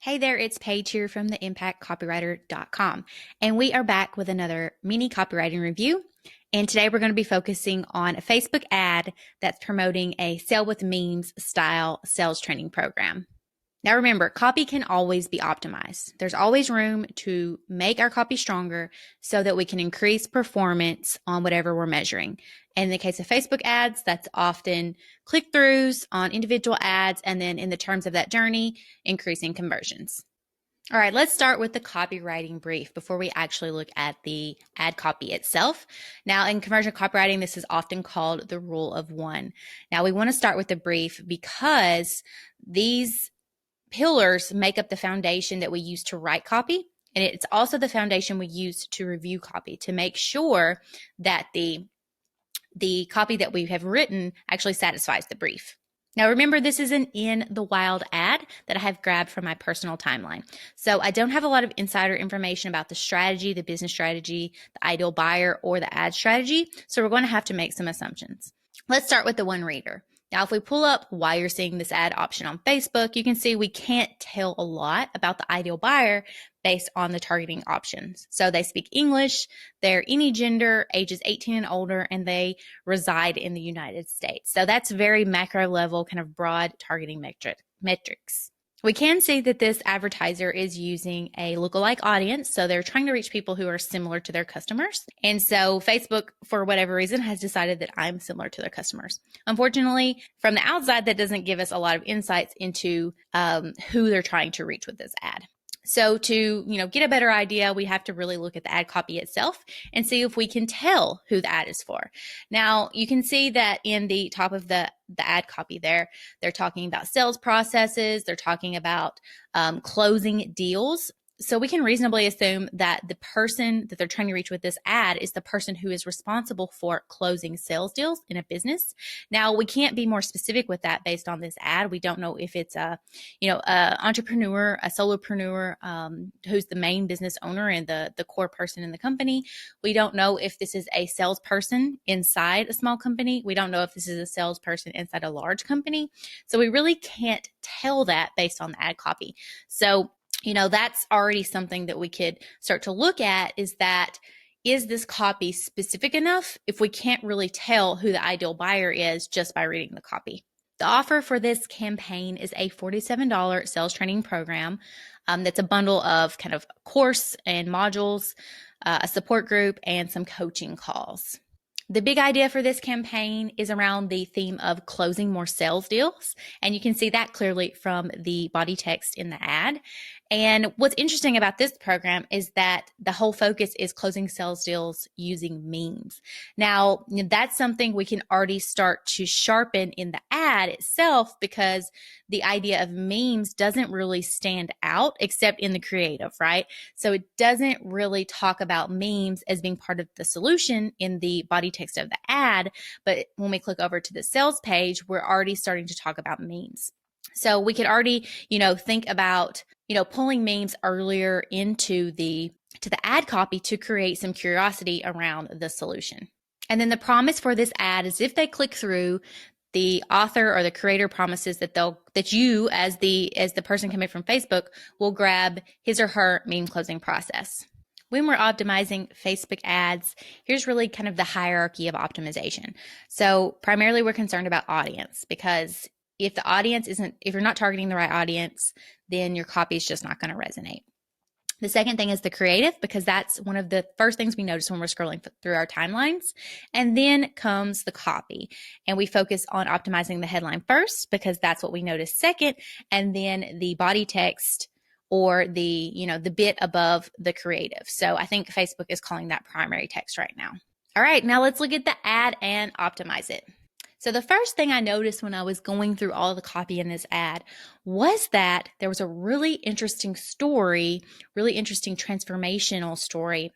Hey there, it's Paige here from the impactcopywriter.com, and we are back with another mini copywriting review. And today we're going to be focusing on a Facebook ad that's promoting a sell with memes style sales training program. Now remember, copy can always be optimized. There's always room to make our copy stronger so that we can increase performance on whatever we're measuring. And in the case of Facebook ads, that's often click-throughs on individual ads, and then in the terms of that journey, increasing conversions. All right, let's start with the copywriting brief before we actually look at the ad copy itself. Now, in conversion copywriting, this is often called the rule of one. Now, we want to start with the brief because these pillars make up the foundation that we use to write copy, and it's also the foundation we use to review copy to make sure that the copy that we have written actually satisfies the brief. Now remember, this is an in the wild ad that I have grabbed from my personal timeline. So I don't have a lot of insider information about the strategy, the business strategy, the ideal buyer, or the ad strategy. So we're going to have to make some assumptions. Let's start with the one reader. Now, if we pull up why you're seeing this ad option on Facebook, you can see we can't tell a lot about the ideal buyer based on the targeting options. So they speak English, they're any gender, ages 18 and older, and they reside in the United States. So that's very macro level, kind of broad targeting metrics. We can see that this advertiser is using a lookalike audience. So they're trying to reach people who are similar to their customers. And so Facebook, for whatever reason, has decided that I'm similar to their customers. Unfortunately, from the outside, that doesn't give us a lot of insights into who they're trying to reach with this ad. So to, get a better idea, we have to really look at the ad copy itself and see if we can tell who the ad is for. Now, you can see that in the top of the ad copy there, they're talking about sales processes. They're talking about closing deals. So we can reasonably assume that the person that they're trying to reach with this ad is the person who is responsible for closing sales deals in a business. Now, we can't be more specific with that based on this ad. We don't know if it's a entrepreneur, a solopreneur, who's the main business owner and the core person in the company. We don't know if this is a salesperson inside a small company. We don't know if this is a salesperson inside a large company. So we really can't tell that based on the ad copy. So that's already something that we could start to look at, is this copy specific enough if we can't really tell who the ideal buyer is just by reading the copy? The offer for this campaign is a $47 sales training program that's a bundle of kind of course and modules, a support group, and some coaching calls. The big idea for this campaign is around the theme of closing more sales deals. And you can see that clearly from the body text in the ad. And what's interesting about this program is that the whole focus is closing sales deals using memes. Now, that's something we can already start to sharpen in the ad itself, because the idea of memes doesn't really stand out except in the creative, right? So it doesn't really talk about memes as being part of the solution in the body text of the ad. But when we click over to the sales page, we're already starting to talk about memes. So we could already, think about, pulling memes earlier into the ad copy to create some curiosity around the solution. And then the promise for this ad is if they click through, the author or the creator promises that you as the person coming from Facebook will grab his or her meme closing process. When we're optimizing Facebook ads, here's really kind of the hierarchy of optimization. So primarily we're concerned about audience, because if you're not targeting the right audience, then your copy is just not going to resonate. The second thing is the creative, because that's one of the first things we notice when we're scrolling through our timelines. And then comes the copy. And we focus on optimizing the headline first, because that's what we notice second. And then the body text, or the bit above the creative. So I think Facebook is calling that primary text right now. All right, now let's look at the ad and optimize it. So the first thing I noticed when I was going through all the copy in this ad was that there was a really interesting story, really interesting transformational story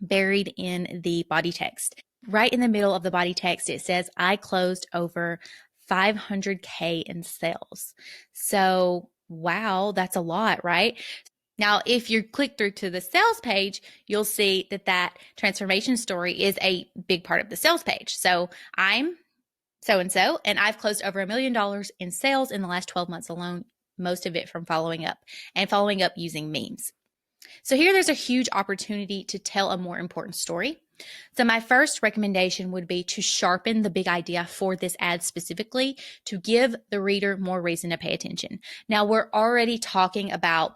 buried in the body text. Right in the middle of the body text, it says, I closed over 500K in sales. So, wow, that's a lot, right? Now, if you click through to the sales page, you'll see that transformation story is a big part of the sales page. So I'm so-and-so, and I've closed over $1 million in sales in the last 12 months alone, most of it from following up and following up using memes. So here there's a huge opportunity to tell a more important story. So my first recommendation would be to sharpen the big idea for this ad specifically to give the reader more reason to pay attention. Now we're already talking about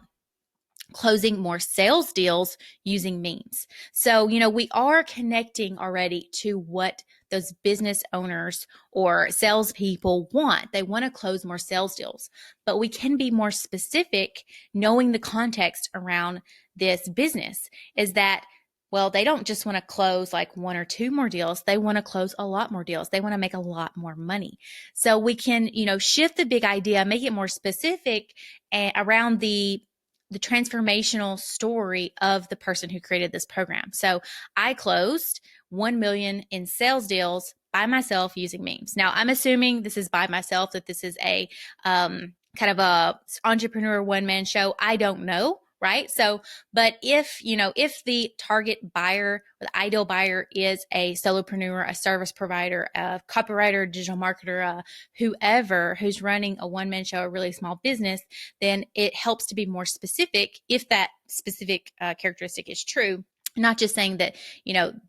closing more sales deals using memes. So, we are connecting already to what those business owners or salespeople want. They want to close more sales deals, but we can be more specific knowing the context around this business is that, well, they don't just want to close like one or two more deals. They want to close a lot more deals. They want to make a lot more money. So we can, shift the big idea, make it more specific around the transformational story of the person who created this program. So I closed 1 million in sales deals by myself using memes. Now I'm assuming this is by myself, that this is a kind of a entrepreneur one-man show. I don't know. Right. So, but if the target buyer, the ideal buyer is a solopreneur, a service provider, a copywriter, digital marketer, whoever who's running a one-man show, a really small business, then it helps to be more specific if that specific characteristic is true. Not just saying that,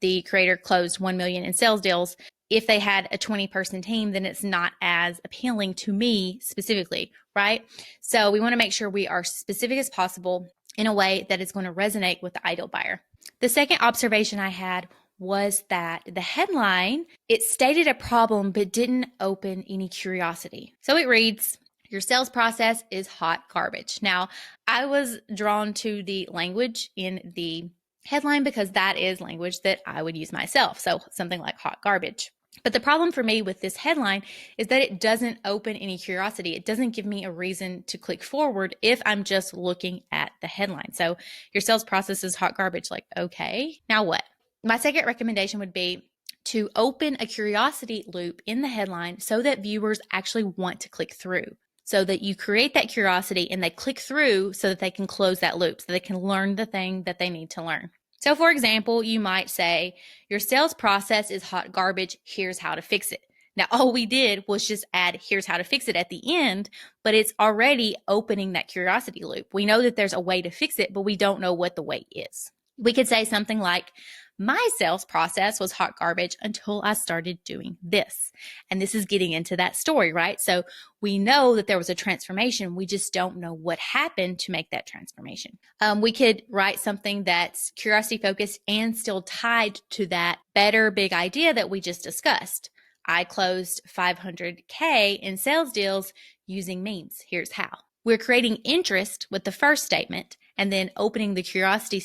the creator closed 1 million in sales deals. If they had a 20-person team, then it's not as appealing to me specifically, right? So we want to make sure we are specific as possible in a way that is going to resonate with the ideal buyer. The second observation I had was that the headline, it stated a problem but didn't open any curiosity. So it reads, "Your sales process is hot garbage." Now, I was drawn to the language in the headline because that is language that I would use myself. So something like hot garbage. But the problem for me with this headline is that it doesn't open any curiosity. It doesn't give me a reason to click forward if I'm just looking at the headline. So your sales process is hot garbage. Like, okay, now what? My second recommendation would be to open a curiosity loop in the headline so that viewers actually want to click through. So that you create that curiosity and they click through so that they can close that loop, so they can learn the thing that they need to learn. So for example, you might say, "Your sales process is hot garbage. Here's how to fix it." Now, all we did was just add "here's how to fix it" at the end, but it's already opening that curiosity loop. We know that there's a way to fix it, but we don't know what the way is. We could say something like, "My sales process was hot garbage until I started doing this." And this is getting into that story, right? So we know that there was a transformation. We just don't know what happened to make that transformation. We could write something that's curiosity focused and still tied to that better big idea that we just discussed. "I closed 500K in sales deals using memes. Here's how." We're creating interest with the first statement and then opening the curiosity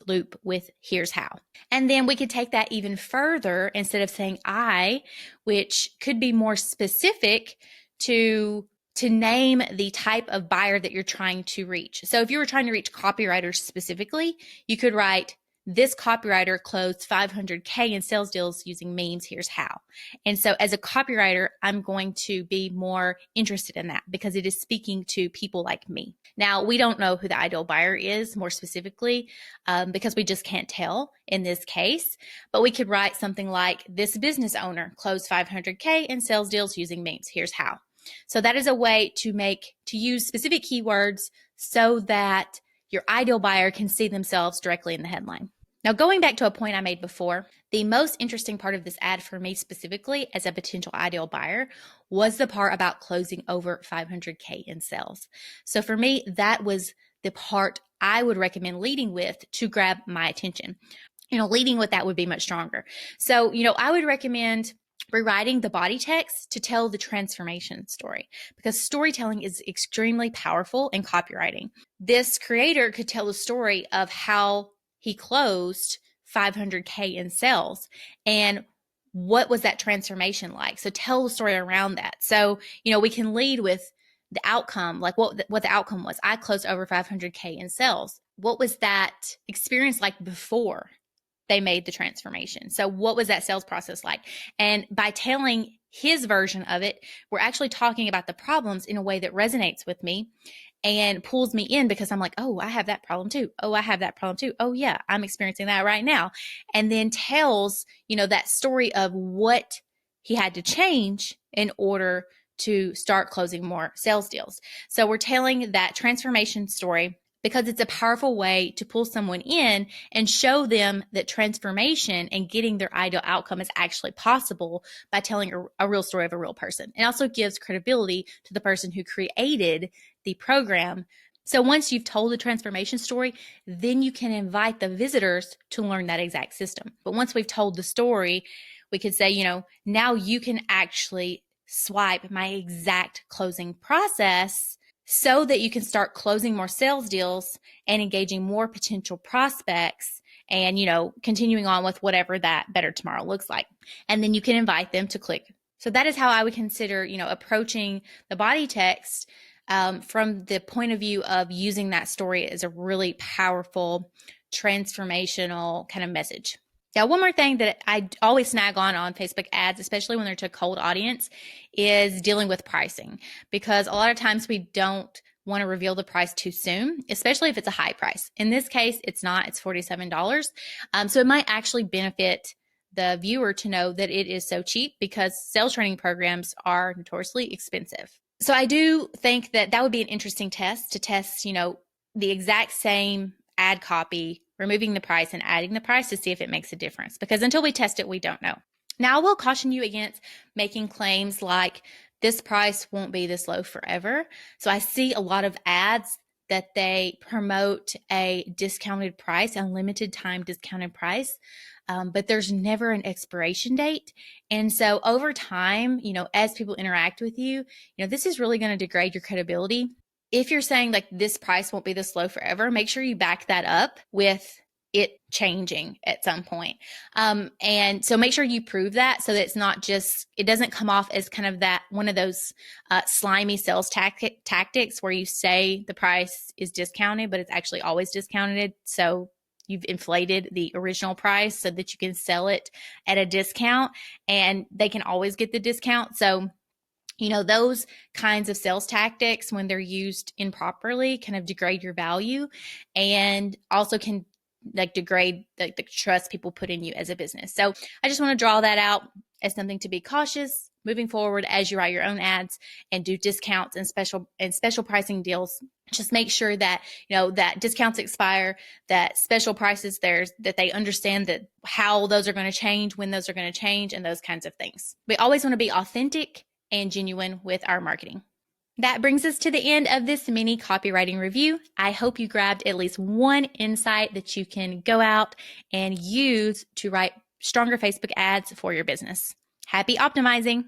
loop with "here's how." And then we could take that even further instead of saying "I," which could be more specific to name the type of buyer that you're trying to reach. So if you were trying to reach copywriters specifically, you could write, "This copywriter closed 500K in sales deals using memes. Here's how." And so as a copywriter, I'm going to be more interested in that because it is speaking to people like me. Now, we don't know who the ideal buyer is more specifically because we just can't tell in this case, but we could write something like, "This business owner closed 500K in sales deals using memes. Here's how." So that is a way to use specific keywords so that your ideal buyer can see themselves directly in the headline. Now, going back to a point I made before, the most interesting part of this ad for me specifically as a potential ideal buyer was the part about closing over 500K in sales. So for me, that was the part I would recommend leading with to grab my attention. Leading with that would be much stronger. So, I would recommend rewriting the body text to tell the transformation story because storytelling is extremely powerful in copywriting. This creator could tell the story of how he closed 500K in sales and what was that transformation like. So tell the story around that. So, we can lead with the outcome, like what the outcome was. I closed over 500K in sales. What was that experience like before they made the transformation? So what was that sales process like? And by telling his version of it, we're actually talking about the problems in a way that resonates with me and pulls me in because I'm like, "Oh, I have that problem too. Oh, I have that problem too. Oh yeah, I'm experiencing that right now." And then tells, that story of what he had to change in order to start closing more sales deals. So we're telling that transformation story because it's a powerful way to pull someone in and show them that transformation and getting their ideal outcome is actually possible by telling a real story of a real person. It also gives credibility to the person who created the program. So once you've told the transformation story, then you can invite the visitors to learn that exact system. But once we've told the story, we could say, now you can actually swipe my exact closing process so that you can start closing more sales deals and engaging more potential prospects and, continuing on with whatever that better tomorrow looks like. And then you can invite them to click. So that is how I would consider, approaching the body text from the point of view of using that story as a really powerful, transformational kind of message. Now, one more thing that I always snag on Facebook ads, especially when they're to a cold audience, is dealing with pricing, because a lot of times we don't want to reveal the price too soon, especially if it's a high price. In this case, it's not, it's $47. So it might actually benefit the viewer to know that it is so cheap because sales training programs are notoriously expensive. So I do think that would be an interesting test to test, the exact same ad copy, removing the price and adding the price to see if it makes a difference. Because until we test it, we don't know. Now, I will caution you against making claims like this price won't be this low forever. So I see a lot of ads that they promote a discounted price, a limited time discounted price, but there's never an expiration date. And so over time, as people interact with you, this is really going to degrade your credibility. If you're saying like this price won't be this low forever, make sure you back that up with it changing at some point. And so make sure you prove that so that it's not just, it doesn't come off as kind of that one of those slimy sales tactics where you say the price is discounted, but it's actually always discounted. So you've inflated the original price so that you can sell it at a discount and they can always get the discount. So those kinds of sales tactics, when they're used improperly, kind of degrade your value and also can degrade the trust people put in you as a business. So I just want to draw that out as something to be cautious moving forward as you write your own ads and do discounts and special pricing deals. Just make sure that, that discounts expire, that special prices that they understand that how those are going to change, when those are going to change, and those kinds of things. We always want to be authentic and genuine with our marketing. That brings us to the end of this mini copywriting review. I hope you grabbed at least one insight that you can go out and use to write stronger Facebook ads for your business. Happy optimizing!